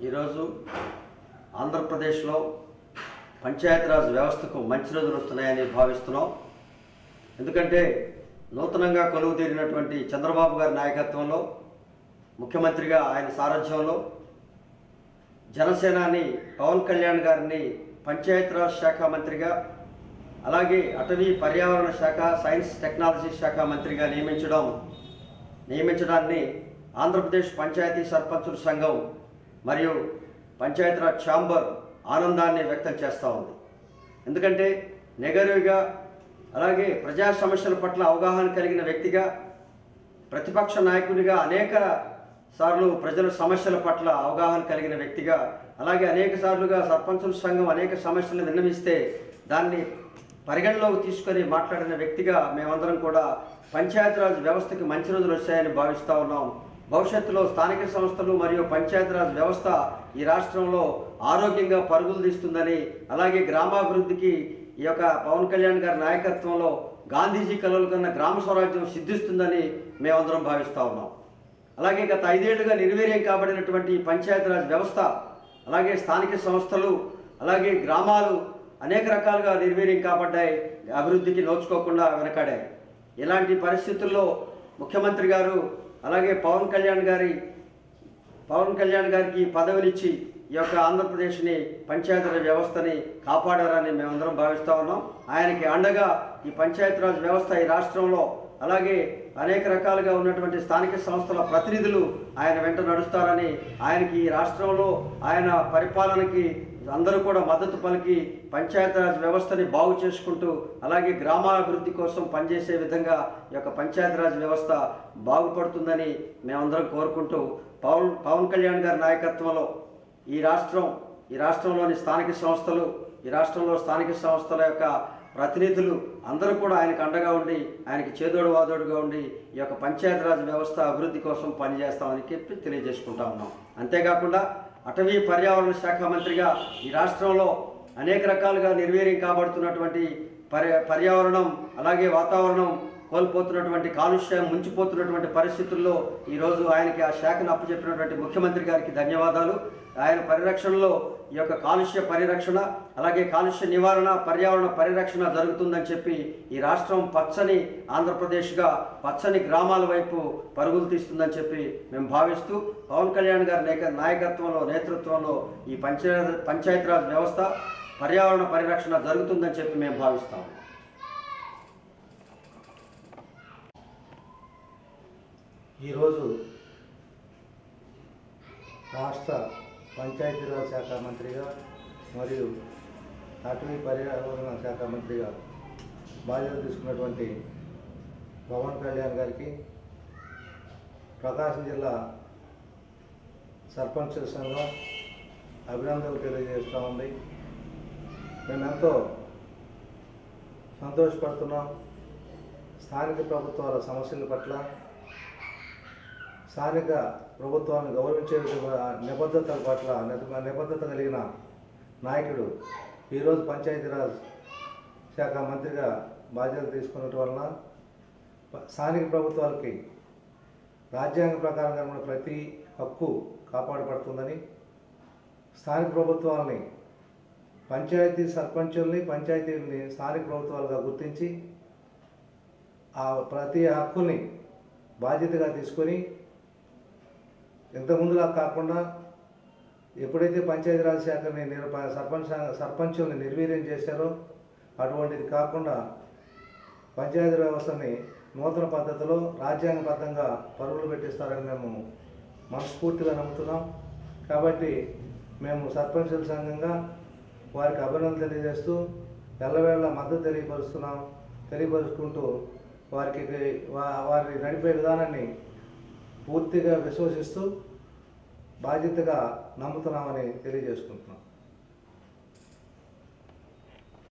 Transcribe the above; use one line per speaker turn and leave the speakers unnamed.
ఈరోజు ఆంధ్రప్రదేశ్లో పంచాయతీరాజ్ వ్యవస్థకు మంచి రోజులు వస్తున్నాయని భావిస్తున్నాం. ఎందుకంటే నూతనంగా కొలువు తీరినటువంటి చంద్రబాబు గారి నాయకత్వంలో, ముఖ్యమంత్రిగా ఆయన సారథ్యంలో జనసేనాని పవన్ కళ్యాణ్ గారిని పంచాయతీరాజ్ శాఖ మంత్రిగా, అలాగే అటవీ పర్యావరణ శాఖ, సైన్స్ టెక్నాలజీ శాఖ మంత్రిగా నియమించడాన్ని ఆంధ్రప్రదేశ్ పంచాయతీ సర్పంచుల సంఘం మరియు పంచాయతీరాజ్ ఛాంబర్ ఆనందాన్ని వ్యక్తం చేస్తూ ఉంది. ఎందుకంటే నెగటివ్గా, అలాగే ప్రజా సమస్యల పట్ల అవగాహన కలిగిన వ్యక్తిగా, ప్రతిపక్ష నాయకునిగా అనేక సార్లు ప్రజల సమస్యల పట్ల అవగాహన కలిగిన వ్యక్తిగా, అలాగే అనేక సార్లుగా సర్పంచుల సంఘం అనేక సమస్యలను విన్నవిస్తే దాన్ని పరిగణలోకి తీసుకొని మాట్లాడిన వ్యక్తిగా మేమందరం కూడా పంచాయతీరాజ్ వ్యవస్థకి మంచి రోజులు వచ్చాయని భావిస్తూ ఉన్నాం. భవిష్యత్తులో స్థానిక సంస్థలు మరియు పంచాయతీరాజ్ వ్యవస్థ ఈ రాష్ట్రంలో ఆరోగ్యంగా పరుగులు తీస్తుందని, అలాగే గ్రామాభివృద్ధికి ఈ యొక్క పవన్ కళ్యాణ్ గారి నాయకత్వంలో గాంధీజీ కలలు కన్నా గ్రామ స్వరాజ్యం సిద్ధిస్తుందని మేమందరం భావిస్తూ ఉన్నాం. అలాగే గత 5 ఏళ్లుగా నిర్వీర్యం కాబడినటువంటి పంచాయతీరాజ్ వ్యవస్థ, అలాగే స్థానిక సంస్థలు, అలాగే గ్రామాలు అనేక రకాలుగా నిర్వీర్యం కాబడ్డాయి, అభివృద్ధికి నోచుకోకుండా వెనకాడాయి. ఇలాంటి పరిస్థితుల్లో ముఖ్యమంత్రి గారు అలాగే పవన్ కళ్యాణ్ గారికి పదవినిచ్చి ఈ యొక్క ఆంధ్రప్రదేశ్ని పంచాయతీరాజ్ వ్యవస్థని కాపాడారని మేమందరం భావిస్తూ ఉన్నాం. ఆయనకి అండగా ఈ పంచాయతీరాజ్ వ్యవస్థ ఈ రాష్ట్రంలో, అలాగే అనేక రకాలుగా ఉన్నటువంటి స్థానిక సంస్థల ప్రతినిధులు ఆయన వెంట నడుస్తారని, ఆయనకి ఈ రాష్ట్రంలో ఆయన పరిపాలనకి అందరూ కూడా మద్దతు పలికి పంచాయతీరాజ్ వ్యవస్థని బాగు చేసుకుంటూ, అలాగే గ్రామాభివృద్ధి కోసం పనిచేసే విధంగా ఈ యొక్క పంచాయతీరాజ్ వ్యవస్థ బాగుపడుతుందని మేమందరం కోరుకుంటూ, పవన్ కళ్యాణ్ గారి నాయకత్వంలో ఈ రాష్ట్రంలోని స్థానిక సంస్థలు, ఈ రాష్ట్రంలో స్థానిక సంస్థల యొక్క ప్రతినిధులు అందరూ కూడా ఆయనకు అండగా ఉండి, ఆయనకి చేదోడు వాదోడుగా ఉండి ఈ యొక్క పంచాయతీరాజ్ వ్యవస్థ అభివృద్ధి కోసం పనిచేస్తామని చెప్పి తెలియజేసుకుంటా ఉన్నాం. అంతేకాకుండా అటవీ పర్యావరణ శాఖ మంత్రిగా ఈ రాష్ట్రంలో అనేక రకాలుగా నిర్వీర్యం కాబడుతున్నటువంటి పర్యావరణం, అలాగే వాతావరణం కోల్పోతున్నటువంటి, కాలుష్యం ముంచిపోతున్నటువంటి పరిస్థితుల్లో ఈరోజు ఆయనకి ఆ శాఖను అప్పచెప్పినటువంటి ముఖ్యమంత్రి గారికి ధన్యవాదాలు. ఆయన పరిరక్షణలో ఈ యొక్క కాలుష్య పరిరక్షణ, అలాగే కాలుష్య నివారణ, పర్యావరణ పరిరక్షణ జరుగుతుందని చెప్పి ఈ రాష్ట్రం పచ్చని ఆంధ్రప్రదేశ్గా, పచ్చని గ్రామాల వైపు పరుగులు తీస్తుందని చెప్పి మేము భావిస్తూ, పవన్ కళ్యాణ్ గారి నాయకత్వంలో, నేతృత్వంలో ఈ పంచాయతీరాజ్ వ్యవస్థ, పర్యావరణ పరిరక్షణ జరుగుతుందని చెప్పి మేము భావిస్తాము.
ఈరోజు రాష్ట్ర పంచాయతీరాజ్ శాఖ మంత్రిగా మరియు అటవీ పర్యావరణ శాఖ మంత్రిగా బాధ్యత తీసుకున్నటువంటి పవన్ కళ్యాణ్ గారికి ప్రకాశం జిల్లా సర్పంచుల సంఘం అభినందనలు తెలియజేస్తూ ఉంది. మేము ఎంతో సంతోషపడుతున్నాం. స్థానిక ప్రభుత్వాల సమస్యల పట్ల, స్థానిక ప్రభుత్వాన్ని గౌరవించే నిబద్ధతల పట్ల నిబద్ధత కలిగిన నాయకుడు ఈరోజు పంచాయతీరాజ్ శాఖ మంత్రిగా బాధ్యతలు తీసుకున్నట్టు వలన స్థానిక ప్రభుత్వాలకి రాజ్యాంగ ప్రకారంగా ప్రతి హక్కు కాపాడబడుతుందని, స్థానిక ప్రభుత్వాలని, పంచాయతీ సర్పంచుల్ని, పంచాయతీలని స్థానిక ప్రభుత్వాలుగా గుర్తించి ఆ ప్రతి హక్కుని బాధ్యతగా తీసుకొని, ఇంతకుముందులా కాకుండా ఎప్పుడైతే పంచాయతీరాజ్ శాఖని సర్పంచుల్ని నిర్వీర్యం చేశారో అటువంటిది కాకుండా పంచాయతీ వ్యవస్థని నూతన పద్ధతిలో రాజ్యాంగబద్ధంగా పరుగులు పెట్టిస్తారని మేము మనస్ఫూర్తిగా నమ్ముతున్నాం. కాబట్టి మేము సర్పంచుల సంఘంగా వారికి అభినందనలు తెలియజేస్తూ ఎల్లవేళ మద్దతు తెలియపరుచుకుంటూ వారి నడిపే విధానాన్ని పూర్తిగా విశ్వసిస్తూ బాధ్యతగా నమ్ముతున్నామని తెలియజేసుకుంటున్నాం.